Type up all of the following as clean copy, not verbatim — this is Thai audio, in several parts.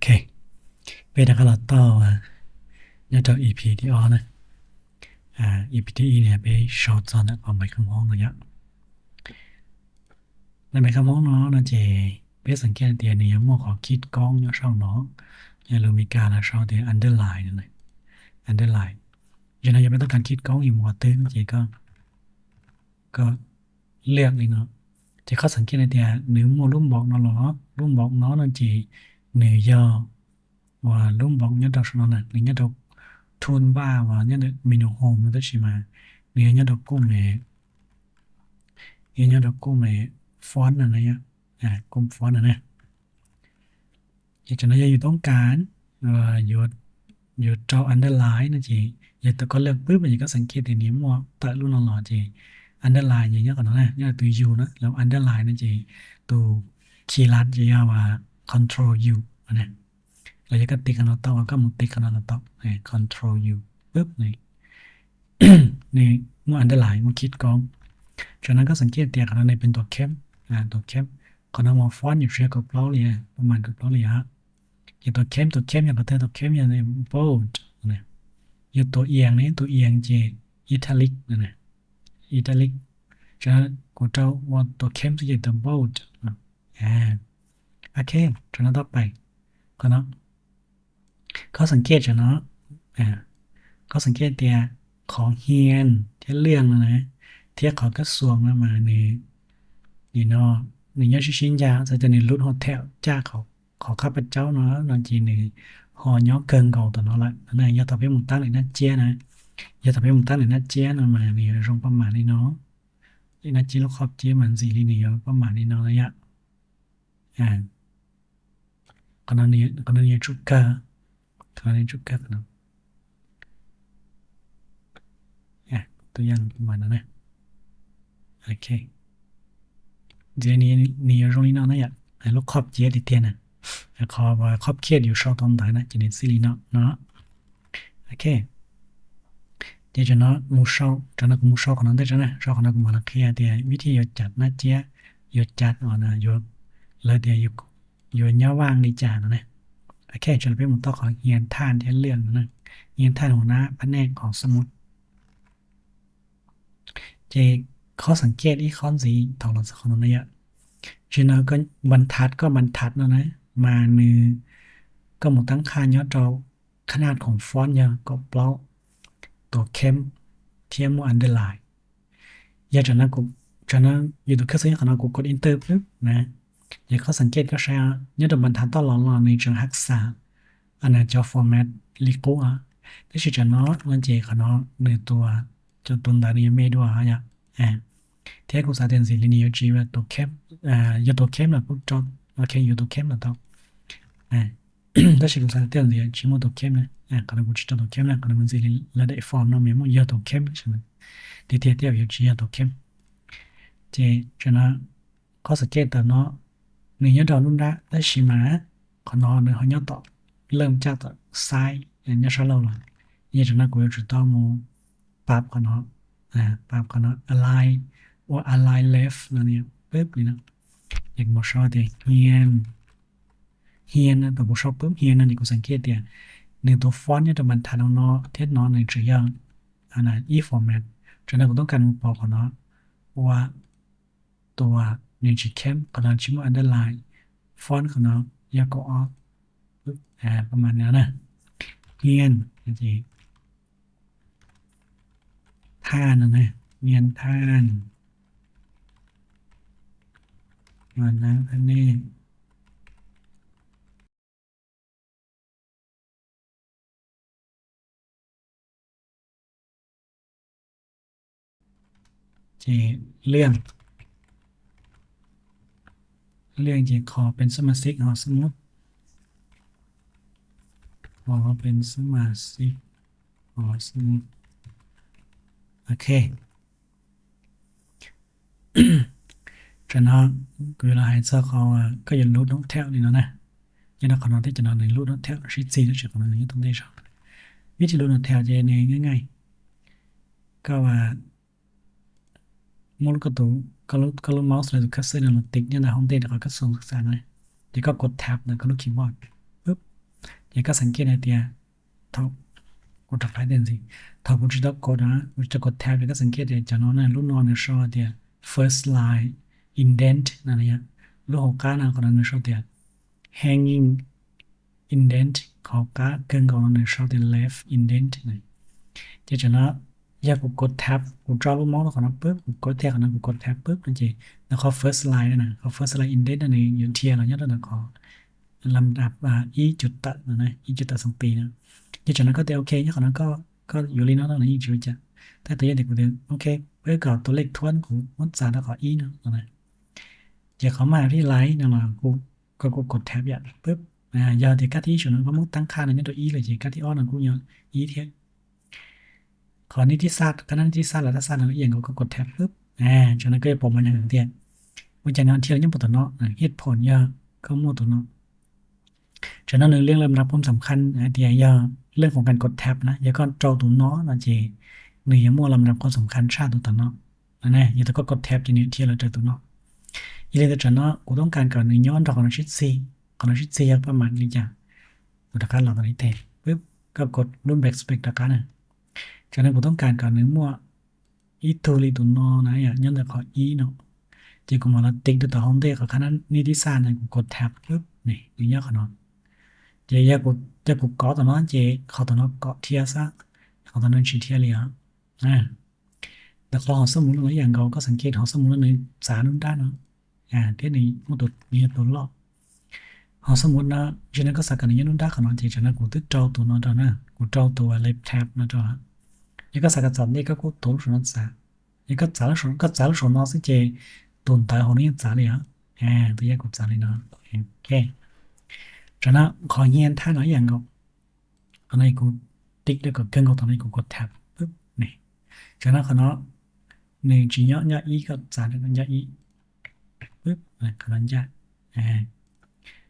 Ok, bây giờ là to nhớ cho EP đi on này. EP đi này bé short cho nó còn mấy cái món nữa nhá. Này mấy cái món nó chỉ biết sản kia tiền này mua có kit con nhá sau nó. Nhà Lumika là sau thì underline này. Underline. Giờ này giờ biết tất cả kit con gì mua tên chỉ có liệt đi nó. Chỉ có sản kia này thì nếu mua lúc bọc nó chỉ nếu giờ và lúc bọc nhớ đọc nó này, nhớ đọc thôn ba và nhớ được mình home nó chỉ mà nếu nhớ đọc cô mẹ font น่ะนะกลุ่ม font น่ะนะcho nóอยู่ตรงกลางอยู่จอ underline นะจีgiờ tôi có lượng bước mà cóสังเกต thì nếu mà tại luôn là chị underline gì nhớ còn nó này như là từ u đó là underline nó chị từ key lát gì và control u này là cái tích nó to có một tích nó to này control u bước này này mua underline mua kit con cho nên có สังเกต แต่ในเป็นตัวเข้มตัวเข้มcòn nó mà font อยู่เชื่อกับเราเลยประมาณกับเราเลยฮะอย่างตัวเข้มอย่างตัวตัวเข้มอย่างใน bold นะอย่างตัวเอียงนี่ตัวเอียงจี italic นะ italic cho nên của trâuว่าตัวเข้มจะเป็นตัว bold โอเคcho nó ต่อไปก็เนาะเขาสังเกตจะเนาะเขาสังเกตแต่ของเฮียนที่เรื่องนะเทียบเขากระทรวงมานี่เนาะนี่ยอดชิ้นยาจะในรุ่นโฮเทลจ้าเขาข้าพเจ้าเนาะนอนจีนี่หอย้อเกินเก่าตัวเนาะละนั่นยอดทำให้มุมตั้งเลยน่าเจี๊ยนะยอดทำให้มุมตั้งเลยน่าเจี๊ยนะมานี่รงประมาณนี้เนาะนี่น่าจีลูกขอบเจี๊ยมันสีนี่ประมาณนี้เนาะระยะcòn nóจุกเกอร์เนาะตัวอย่างประมาณนั้นนะโอเคgiờนี่ตรงนี้เนาะนะลูกขอบเจี๊ยดิเตียนะขอบเคียดอยู่ชอบตอนไหนนะจะเป็นซีรีส์เนาะโอเคเดี๋ยวจะเนาะมูชอบจะนักมูชอบของนั้นได้จะนะชอบของนักมาละเคลียร์เดี๋ยววิธีหยดจัดนะเจี๊ยหยดจัดอ่อนนะหยดแล้วเดี๋ยวหยดเนื้อว่างในจานนะโอเคจะเป็นมุมต่อของเฮียนท่านที่เรื่องนะเฮียนท่านหัวหน้าแผนกของสมุดเจข้อสังเกตอีคอนสีถอดหลังสักคนนั้นเยอะชื่อเนาะก็บรรทัดแล้วนะมาเนื้อก็หมดตั้งค่าย้อนเราขนาดของฟอนต์ยังก็เปล่าตัวเข้มเทียมอันเดอร์ไลน์อยากจะนั้นกูจะนั้นอยู่ตัวเครื่องของเรากูกดอินเตอร์ปุ๊บนะอยากเขาสังเกตก็ใช่ย้อนตัวบรรทัดต่อหลังในจังหักษาอันนั้นจะฟอร์แมตลิโก้ที่ชื่อจะเนาะวันเจเขาเนาะในตัวจะตุนดารีเมด้วยเนี่ยที่กูสาธิตสิ่งนี้อยู่จีว่าตัวเข้มอยู่ตัวเข้มแล้วกูจอดโอเคอยู่ตัวเข้มแล้วต้องถ้าสิ่งกูสาธิตสิ่งชิโมตัวเข้มนะก็ต้องกูจิตตัวเข้มนะก็ต้องมันสิ่งระดับฟอร์มเนาะมีมั้ยอยู่ตัวเข้มใช่ไหมที่เทียบอยู่จีตัวเข้มเจจะนะข้อสังเกตแต่เนาะในยอดดาวนุ่นละได้ชิมาขอนอนในห้องยอดต่อเริ่มจากต่อซ้ายอย่างนี้ชั้นเราเลยนี่จะน่ากลัวจุดต่อมูปรับขอนอนปรับขอนอน align ว่า align left นั่นเนี่ยปึ๊บนี่นะอย่างบอชอบเดียเฮียนนะแต่บอชอบปึ๊บเฮียนนั่นนี่กูสังเกตเดียในตัวฟอนต์เนี่ยจะมันทันเนาะเทียบเนาะในชื่อยังอันนั้น e format ฉะนั้นกูต้องการบอกขอนอนว่าตัวในชื่อเข้มกำลังชิมว่า underline ฟอนต์ของน้องยาก็ออกปึ๊บประมาณนั้นนะเฮียนจริงท่านนะเฮียนท่านมันนะท่านนี่เจเรื่องเจขอเป็นสมาชิกหอสมุดขอเป็นสมาชิกหอสมุดโอเคจะนอนเวลาให้เจ้าเขาก็อย่ารูดน้องแถวนี่นะยันเขานอนที่จะนอนในรูดน้องแถวชิดซีจะเฉยของมันอย่างนี้ต้องได้ชอบวิธีรูดน้องแถวจะง่ายๆก็ว่ามูลก็ตัวก็ลูกเมาส์เลยตัวคัสเซอร์เนี่ยมันติดเนี่ยนะห้องเด็กเขาก็ส่งศึกษาเลยเดี๋ยวก็กดแท็บนะก็ลูกคีย์บอร์ดปึ๊บ也ก็สังเกตในเตียเขากดทับไปเด่นสิถ้าผมจะกดนะผมจะกดแท็บก็สังเกตเดี๋ยวจะนอนรุ่นนอนในชอเดีย first line indent นั่นเนี่ยลูกหกก้านะคนนั้นในชอเดีย hanging indent หกก้าเกินของในชอเดีย left indent นี่จะจะนะอยากกดแท็บกูจ้าลูกมองแล้วคนนั้นปุ๊บกูกดแท็บคนนั้นกูกดแท็บปุ๊บนั่นจีแล้วเขา first line นั่นนะเขา first line indent นั่นเองอยู่เทียร์เราเนี่ยนั่นนะขอลำดับอีจุดตัดนะอีจุดตัดสองปีนะnhư cho nó có thể ok nhé còn nó cóอยู่lý nó là như chữ chả thế tự nhiên thì cũng được ok với cảตัวเลขทวนกูมันสารแล้วขออีเนาะนะจะเขามาที่ไลน์นั่นแหละกูกดแท็บอย่างปุ๊บgiờ thì các thí chủ nó có muốn tăng khả năng nhất độ ý là chỉ các thí on là cũng nhớ ý thế còn níที่sát cáiนั้นที่sát là ta sát là cáiอย่างกูกดแท็บปุ๊บcho nó cáiผมมันอย่างเดียวมันจะนอนเที่ยวยังปวดตัวเนาะเหตุผลเยอะก็มั่วตัวเนาะฉะนั้นเรื่องลำดับความสำคัญเดียวเรื่องของการกดแท็บนะอย่าก็เจ้าตัวเนาะนะจีหนึ่งอย่ามั่วลำดับความสำคัญชาติตัวเนาะนั่นแหละอย่าต้องกดแท็บจีนี้ที่เราเจอตัวเนาะยี่เลยแต่ฉันเนาะกูต้องการก่อนหนึ่งย้อนต่อของชิดซีของชิดซีประมาณนี้จ้ะกูตะการหลอกตอนนี้เตะปุ๊บก็กดรุ่นแบ็กสเปกตะการน่ะฉะนั้นกูต้องการก่อนหนึ่งมั่วอีตัวลีตัวเนาะนะย้อนแต่ขออีเนาะจีกูมาแล้วติ๊กตัวห้องเด็กกับขนาดนี้ที่ซ่าเนี่ยกูกดแท็บปุ๊บนี่อย่างเงี้ยขนาดchị giờ cuộc có tụi nó chịเขาtụi nó có thiệt áเขาtụi nó chỉ thiệt liềnแต่พอสมมุติว่าอย่างเราก็สังเกตเขาสมมุติว่าในสารนู้นได้เนาะที่นี่มันตัวมีตัวหลอกเขาสมมุตินะฉะนั้นก็สักการนี้นู้นได้ขนาดจีฉะนั้นกูตึ๊ดเจ้าตัวนั้นตัวนั้นกูเจ้าตัวเล็บแท็บนะจ๊ะนี่ก็สักการนี้ก็กูตัวส่วนนั้นสานี่ก็จ่ายส่วนนั้นสิเจตุนตายคนนี้จ่ายเลยฮะตัวแยกกูจ่ายเลยเนาะโอเคcho nó khỏi nhiên thay nói rằng ngọc ở đây cũng tích được cân ngọc thằng này cũng có thạpปึ๊บnày cho nó nó này chỉ nhớ ý có giả được nhớ ýปึ๊บnày có đánh giá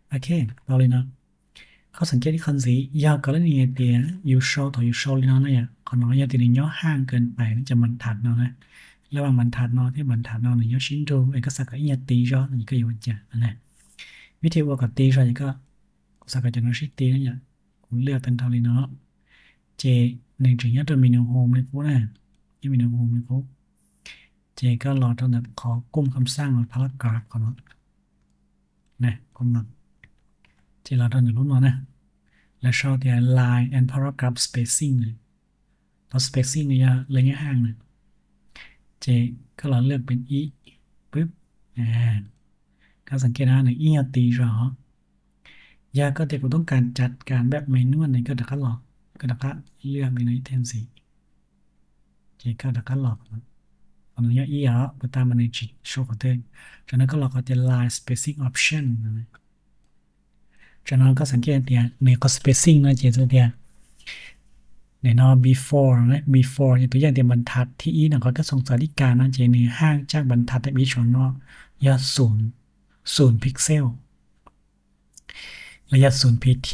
ok bao lên nóเขาสังเกตที่คันสียาวก็แล้วนี่เตียอยู่โชว์ถอยอยู่โชว์เลยเนาะเนี่ยเขาน้อยยาตีนี้ย่อห่างเกินไปจะมันถัดเนาะนะระหว่างมันถัดเนาะที่มันถัดเนาะเนี่ยย่อชิ้นดูไอ้ก็สักก็ยาตีย่อนี่ก็อยู่จ้ะนะวิธีว่ากับตีย่อนี่ก็สักการจะน้อยชิ้นตีนั่นเนี่ยคุณเลือกเป็นเท่านี้เนาะเจหนึ่งถึงยอดตัวมีหนึ่งโฮมเลยพวกน่ะที่มีหนึ่งโฮมเลยพวกเจก็รอตอนนั้นขอกุ้มคำสร้างพารากราฟก่อนเนาะนะกุ้มเนาะเจรอตอนนี้รุ่นเนาะนะและชอบที่ line and paragraph spacing เลยตอน spacing เนี่ยระยะห่างเลยเจก็เราเลือกเป็น e ปึ๊บก็สังเกตนะหนึ่ง e ตีหรอยาก็แต่กูต้องการจัดการแบบเมนูในก็ดักหลอกก็ดักเลือกในเทนสีเจก็ดักหลอกอันนี้อีอ่ะไปตามมันในจิโชว์ก็เต็มจากนั้นก็เราก็จะ line spacing option นะจากนั้นก็สังเกตเนี่ยในก็ spacing นะเจตัวเดียในนอ before นะ before ตัวอย่างเดียบรรทัดที่อีนะก็ส่งสาริการนะเจในห้างจากบรรทัดแต่บิชนอยาศูนย์พิกเซลระยะ0 pt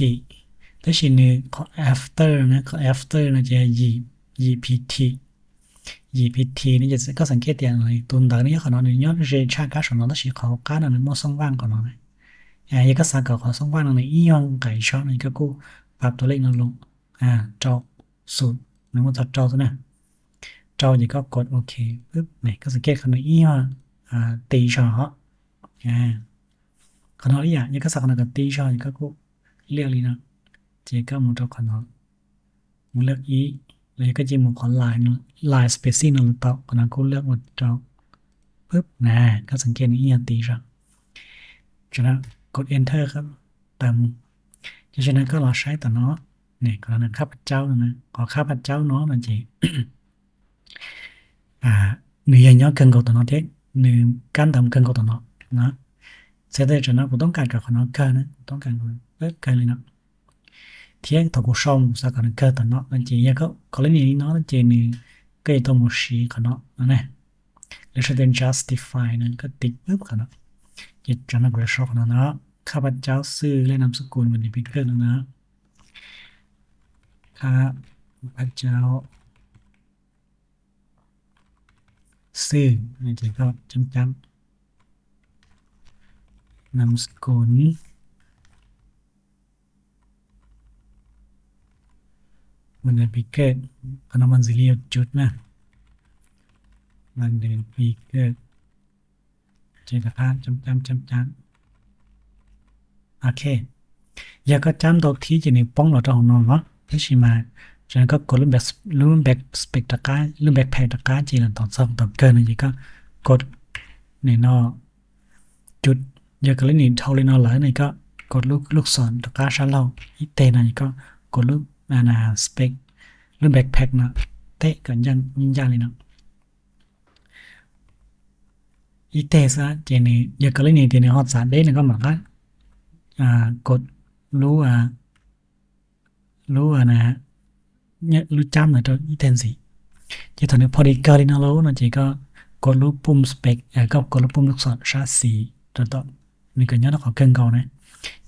ถ้าชิ้นนี้ขอ after นะขอ after นะจะยี pt นี่จะก็สังเกตอย่างไรตัวดักนี้ขอน้อยหนึ่งยอดเรชาการสอนน้อยต้องชี้เขาการนั้นมั่วซ่องว่างก่อนน้อยยังก็สังเกตขอซ่องว่างนั้นอียองไก่ช็อตนี่ก็กูปรับตัวเลขนั้นลงจอศูนย์นึกว่าจอตัวนะจอนี่ก็กดโอเคปึ๊บนี่ก็สังเกตขนาดอียองตีช็อตขนาดนี้ยังก็สักขนาดกับตีช็อตนี่ก็กูเรียกเลยนะเจ๊ก็มุดเอาขนาดมุดเลือกอีเลยก็จะมุดขอไลน์ spacing นั่นหรือเปล่าขนาดกูเลือกหมดจอปึ๊บก็สังเกตอียตีช็อตจากนั้นกด enter ครับเติมจากนั้นก็รอใช้ต่อเนาะเนี่ยก็นั้นข้าพเจ้านะขอข้าพเจ้าเนาะมันจีหนึ่งอย่างย่อเกินกว่าตัวเนาะเทคหนึ่งการทำเกินกว่าตัวเนาะนะเสร็จแล้วจากนั้นกูต้องการกับคนนั้นเกินนะต้องการกูเกินเลยนะเที่ยงถ้ากูชอบสักการเกินตัวเนาะมันจียังก็กรณีนี้เนาะมันจีหนึ่งก็จะต้องมุชีคนเนาะนะแล้วจะเป็น justify นั้นก็ติ๊กปึ๊บคนเนาะจากนั้นกูจะชอบคนนั้นเนาะข้าพเจ้าซื้อและนามสกุลวันนี้พิกเกอร์นะข้าพเจ้าซื้อนี่จะก็จำนามสกุล มันเดินปีเกิดขนมมันสิเรียวจุดนะมันเดินปีเกิดเจตคานจำโอเคอยากก็จำตัวที่จะในป้องเราตัวของน้องเนาะที่ชิมาฉะนั้นก็กดรูปแบบสเปกตะการรูปแบบแพกตะการจีนตอนสอบตอนเกินอะไรก็กดในนอจุดอยากก็เล่นนี่เท่าเล่นเอาหลายนี่ก็กดลูกศรตะการชั้นเราอีเตนะนี่ก็กดรูปสเปกรูปแบบแพ็กนะเตะกันยังยิ่งยากเลยเนาะอีเตซะเจนี่อยากก็เล่นนี่เจนี่ฮอตสารเด้นี่ก็เหมือนกันกดรู้นะฮะเนี่ยรู้จำหน่อยตัวอีเทนสิจะตอนนี้พอดีเกิดนะรู้นะจีก็กดรูปปุ่มสเปกก็กดรูปปุ่มลูกศรชาร์จสีตัวมีกันย้อนขอเกินเก่านะ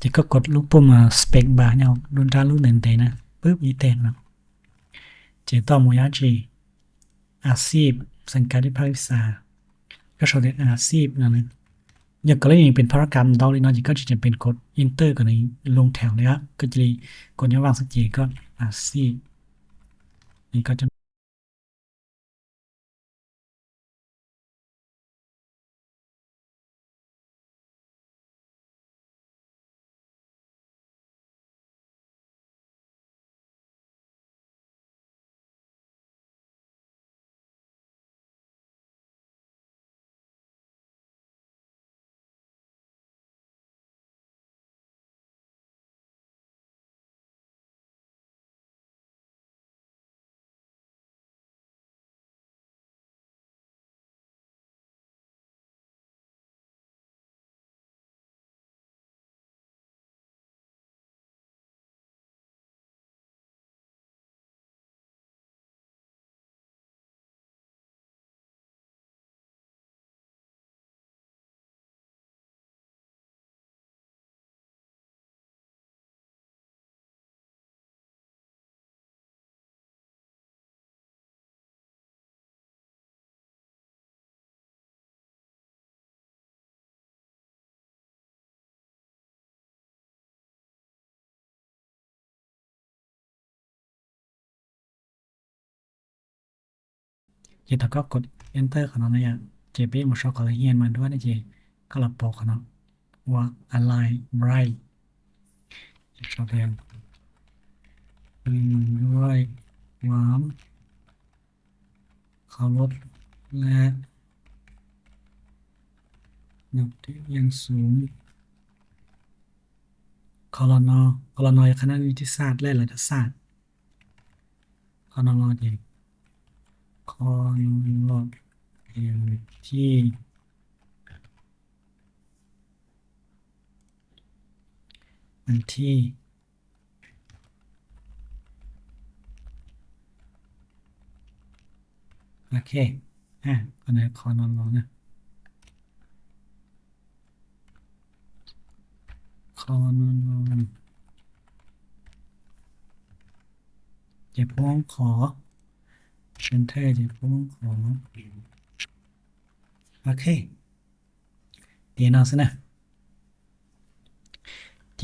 จีก็กดรูปปุ่มสเปกบาร์เนี่ยรุ่นด้านรุ่นหนึ่งเตนะปึ๊บอีเทนนะจีต่อมูยาจีอาชีพสังกัดที่ภาควิชาก็ชอบเรียนอาชีพนะอย่างกรณีเป็นพารกรรมดอลลีนอจิก็จะเป็นกดอินเตอร์กับในลงแถวเลยครับก็จะกดย้อนวางสักจีก็อาซีนี่ก็จะจีตก็กด enter ของเราเนี่ยเจเป็นมาชอบกับเฮียนมาด้วยนะเจก็หลับปอกของเราว่า align right ชอบเรียนด้วยความเคารพและนับถืออย่างสูงคลนคณะนิติศาสตร์และรัฐศาสตร์คลนเจคลอย่างที่อันที่โอเคคนไหนคอนอนลงนะคอนอนลงเจ็บพ้องขอเชนเทอร์เจ็บพ้องขอโอเคดีนอนซะนะเจ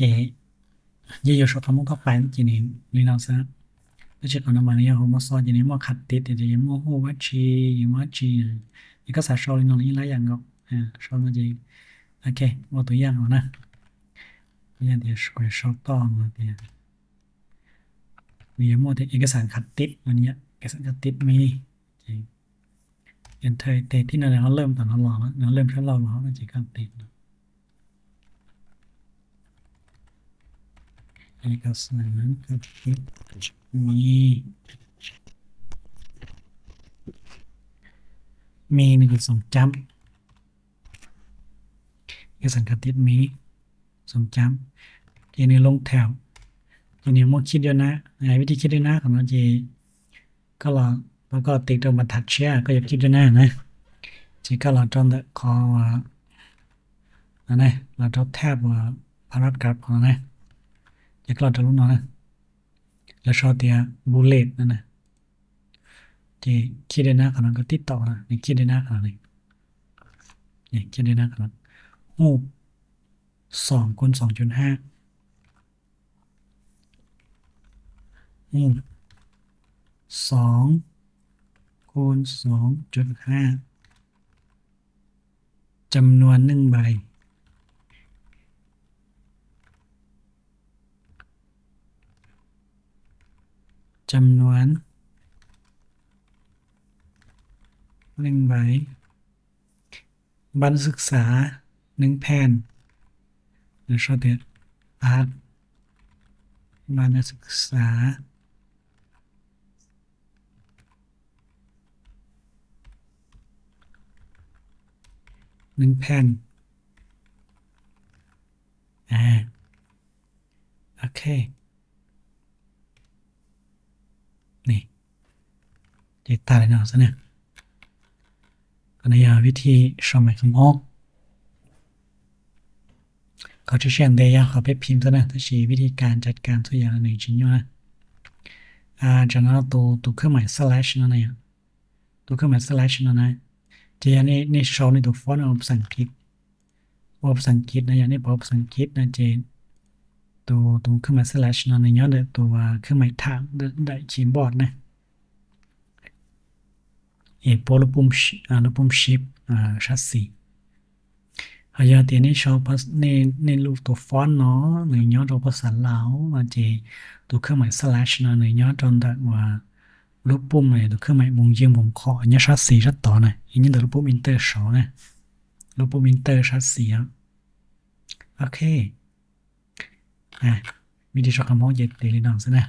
ยี่ชอบทำมุกเข้าไปจีนี่ลีนอนซะแล้วเช็คอนอมาเนี่ยผมมาสอนจีนี่มาขัดติดเดี๋ยวยังมาโหวัดชีวัดชีนี่ก็สายชอบลีนอนนี่หลายอย่างก็ชอบมาจีโอเคว่าตัวอย่างเอานะตัวอย่างเดี๋ยวช่วยชอบต้องเดี๋ยวมีหมดเอกสารขัดติดอันนี้เอกสารขัดติดมีจริงเอ็นเทอร์เตที่นั่นเขาเริ่มตอนนั้นรอแล้วเราเริ่มชั้นเราแล้วจริงขัดติดเอกสารขัดติดมี1.2จำเอกสารขัดติดมี2จำทีนี้ลงแถวทีนี้มดคิดเดียวนะวิธีคิดด้วยนะของเราจีก็ลองแล้วก็ติ๊กตรงบรรทัดเชื่อก็อย่าคิดด้วยนะจีก็ลองจนคอว่าอันนี้เราจะแทบว่าพาราดกราฟของนะจะก็เราจะรู้เนาะแล้วชอเตียบูเลตนั่นนะที่คิดได้นะขนาดก็ติดต่อนะนี่คิดได้นะขนาดนี้นี่คิดได้นะขนาดรูป2 คูณ 2.5รูป 2คูณ 2.5 จำนวน1ใบจำนวน1ใบบัตรศึกษา1แผ่นหรือ shorted art บัตรศึกษา1แผ่นโอเคนี่เด็กตาเลยเนาะซะเนี่ยก็ในวิธีชมคำออกเขาจะเขียนได้ยากเขาไปพิมพ์ตัวนั้นถ้าชี้วิธีการจัดการตัวอย่างหนึ่งชิ้นอยู่นะจากนั้นตัวเครื่องหมาย slash นั่นเองตัวเครื่องหมาย slash นั่นนะที่อันนี้ในโชว์ในตัวฟอนต์ภาษาอังกฤษภาษาอังกฤษนะอย่างนี้ภาษาอังกฤษนะเจนตัวเครื่องหมาย slash นั่นในย้อนตัวเครื่องหมายถามได้คีย์บอร์ดนะพอลูกปุ่ม shift ชัดสีhanya tiene show pas nên lưu tổ font nó người nhớ trongภาษาลาวmà chỉตัวเครื่องหมาย slash นะngười nhớ trong đoạnว่ารูปปุ่มnàyตัวเครื่องหมายวงเยี่ยมวงเคาะอันนี้ชัดสีชัดต่อนะอันนี้ตัวรูปปุ่ม enter สองนะรูปปุ่ม enter ชัดสีโอเควิธีชอบคำว่าเย็ดเดลินองซะนะ